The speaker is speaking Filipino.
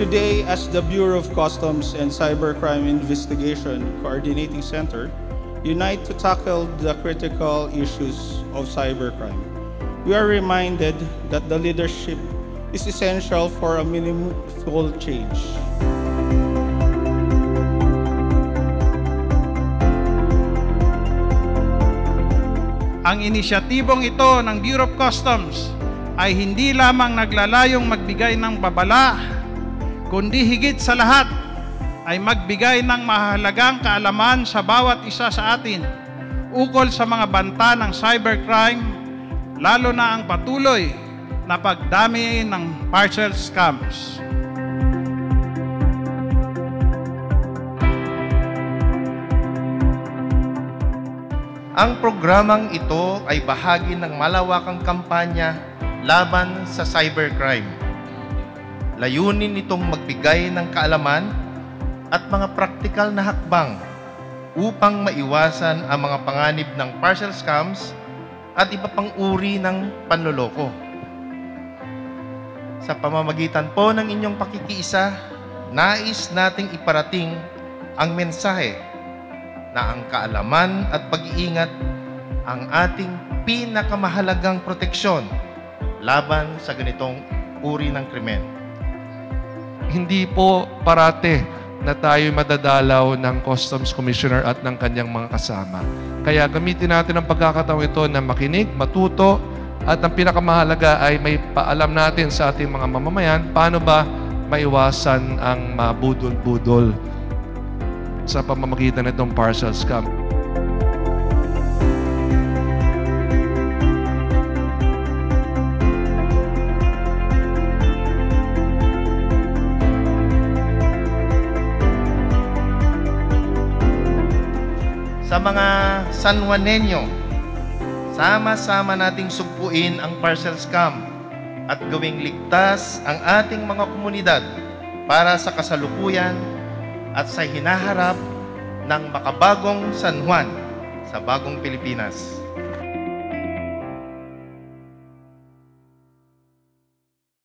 Today, as the Bureau of Customs and Cybercrime Investigation Coordinating Center, unite to tackle the critical issues of cybercrime. We are reminded that the leadership is essential for a meaningful change. Ang inisyatibong ito ng Bureau of Customs ay hindi lamang naglalayong magbigay ng babala, kundi higit sa lahat ay magbigay ng mahalagang kaalaman sa bawat isa sa atin ukol sa mga banta ng cybercrime, lalo na ang patuloy na pagdami ng parcel scams. Ang programang ito ay bahagi ng malawakang kampanya laban sa cybercrime. Layunin nitong magbigay ng kaalaman at mga praktikal na hakbang upang maiwasan ang mga panganib ng parcel scams at iba pang uri ng panloloko. Sa pamamagitan po ng inyong pakikiisa, nais nating iparating ang mensahe na ang kaalaman at pag-iingat ang ating pinakamahalagang proteksyon laban sa ganitong uri ng krimen. Hindi po parate na tayo madadalaw ng Customs Commissioner at ng kanyang mga kasama. Kaya gamitin natin ang pagkakataon ito na makinig, matuto, at ang pinakamahalaga ay may paalam natin sa ating mga mamamayan paano ba maiwasan ang mabudol-budol sa pamamagitan nitong parcel scam. Sa mga San Juanenyo, sama-sama nating sugpuin ang parcel scam at gawing ligtas ang ating mga komunidad para sa kasalukuyan at sa hinaharap ng makabagong San Juan sa bagong Pilipinas.